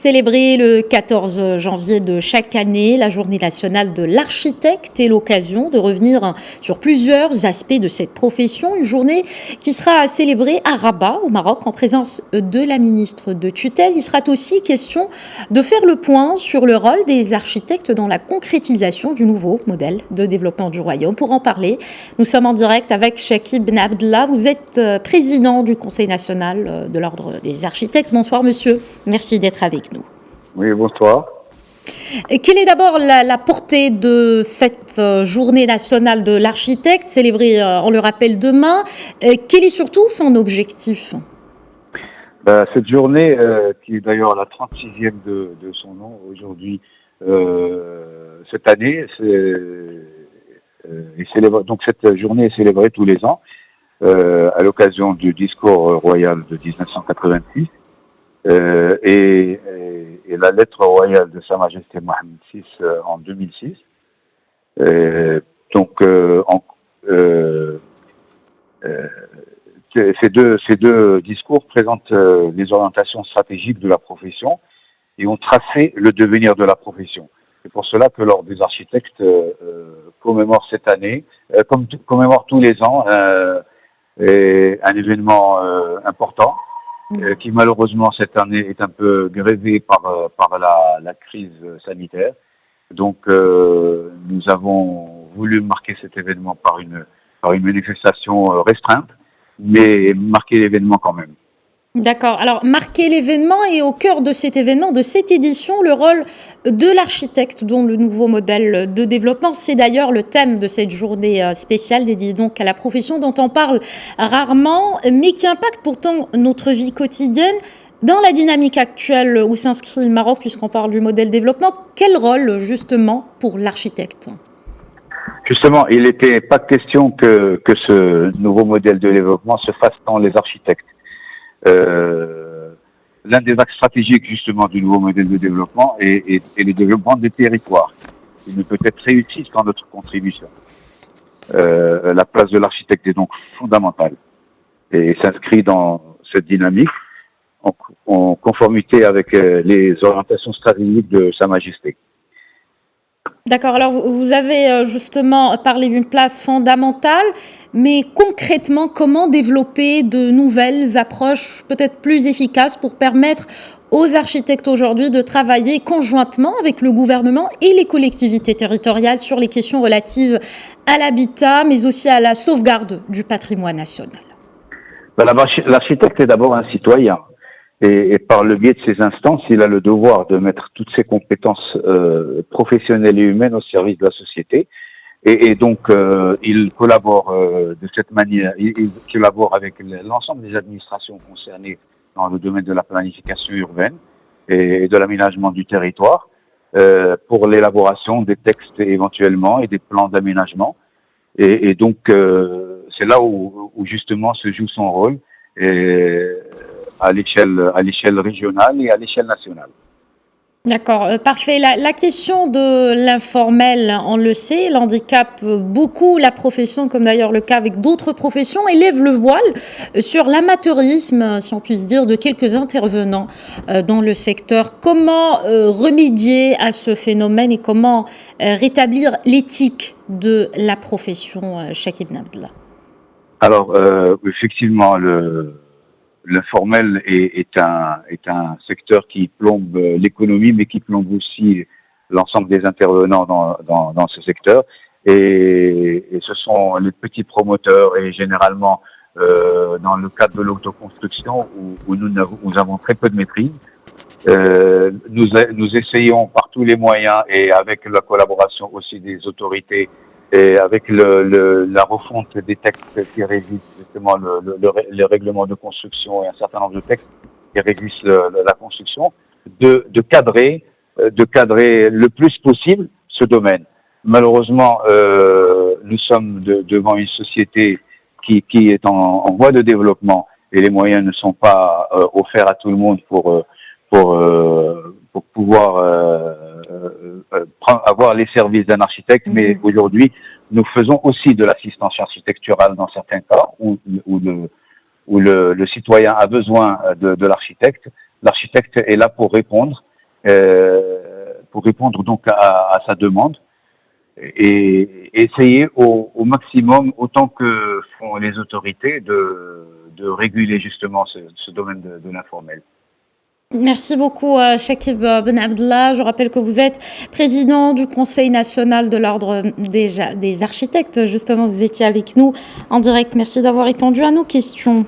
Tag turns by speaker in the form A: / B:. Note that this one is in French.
A: Célébrer le 14 janvier de chaque année, la journée nationale de l'architecte est l'occasion de revenir sur plusieurs aspects de cette profession. Une journée qui sera célébrée à Rabat, au Maroc, en présence de la ministre de tutelle. Il sera aussi question de faire le point sur le rôle des architectes dans la concrétisation du nouveau modèle de développement du royaume. Pour en parler, nous sommes en direct avec Chakib Ben Abdallah. Vous êtes président du Conseil national de l'Ordre des architectes. Bonsoir monsieur, merci d'être avec nous.
B: Oui, bonsoir.
A: Quelle est d'abord la portée de cette journée nationale de l'architecte, célébrée, on le rappelle, demain? Quel est surtout son objectif?
B: Cette journée, qui est d'ailleurs la 36e de son nom aujourd'hui, cette année, donc cette journée est célébrée tous les ans à l'occasion du discours royal de 1986 et la lettre royale de Sa Majesté Mohammed VI en 2006. Ces deux discours présentent les orientations stratégiques de la profession et ont tracé le devenir de la profession. C'est pour cela que l'Ordre des architectes commémore cette année, commémore tous les ans un événement important qui malheureusement cette année est un peu grévé par la crise sanitaire. Donc nous avons voulu marquer cet événement par une manifestation restreinte, mais marquer l'événement quand même.
A: D'accord. Alors, marquer l'événement et au cœur de cet événement, de cette édition, le rôle de l'architecte dans le nouveau modèle de développement. C'est d'ailleurs le thème de cette journée spéciale dédiée donc à la profession dont on parle rarement, mais qui impacte pourtant notre vie quotidienne. Dans la dynamique actuelle où s'inscrit le Maroc, puisqu'on parle du modèle développement, quel rôle justement pour l'architecte ?
B: Justement, il n'était pas question que ce nouveau modèle de développement se fasse sans les architectes. L'un des axes stratégiques justement du nouveau modèle de développement est le développement des territoires. Il ne peut être réussi qu'en notre contribution. La place de l'architecte est donc fondamentale et s'inscrit dans cette dynamique en conformité avec les orientations stratégiques de Sa Majesté.
A: D'accord, alors vous avez justement parlé d'une place fondamentale, mais concrètement, comment développer de nouvelles approches peut-être plus efficaces pour permettre aux architectes aujourd'hui de travailler conjointement avec le gouvernement et les collectivités territoriales sur les questions relatives à l'habitat, mais aussi à la sauvegarde du patrimoine national?
B: L'architecte est d'abord un citoyen. Et par le biais de ces instances, il a le devoir de mettre toutes ses compétences professionnelles et humaines au service de la société. Et donc, il collabore de cette manière, il collabore avec l'ensemble des administrations concernées dans le domaine de la planification urbaine et de l'aménagement du territoire pour l'élaboration des textes éventuellement et des plans d'aménagement. Et donc, c'est là où justement se joue son rôle. À l'échelle régionale et à l'échelle nationale.
A: D'accord, parfait. La question de l'informel, on le sait, l'handicap beaucoup la profession, comme d'ailleurs le cas avec d'autres professions, et lève le voile sur l'amateurisme, si on puisse dire, de quelques intervenants dans le secteur. Comment remédier à ce phénomène et comment rétablir l'éthique de la profession, Chakib Ben Abdallah?
B: Alors, effectivement, l'informel est un secteur qui plombe l'économie, mais qui plombe aussi l'ensemble des intervenants dans ce secteur. Et ce sont les petits promoteurs et généralement dans le cadre de l'autoconstruction où nous avons très peu de maîtrise. Nous essayons par tous les moyens et avec la collaboration aussi des autorités et avec la refonte des textes qui régissent justement le règlement de construction et un certain nombre de textes qui régissent la construction, de cadrer le plus possible ce domaine. Malheureusement, nous sommes devant une société qui est en voie de développement et les moyens ne sont pas offerts à tout le monde pour pouvoir avoir les services d'un architecte, mais aujourd'hui, nous faisons aussi de l'assistance architecturale dans certains cas où le citoyen a besoin de l'architecte. L'architecte est là pour répondre pour répondre donc à sa demande et essayer au maximum, autant que font les autorités, de réguler justement ce domaine de l'informel.
A: Merci beaucoup, Chakib Ben Abdallah. Je rappelle que vous êtes président du Conseil national de l'Ordre des architectes. Justement, vous étiez avec nous en direct. Merci d'avoir répondu à nos questions.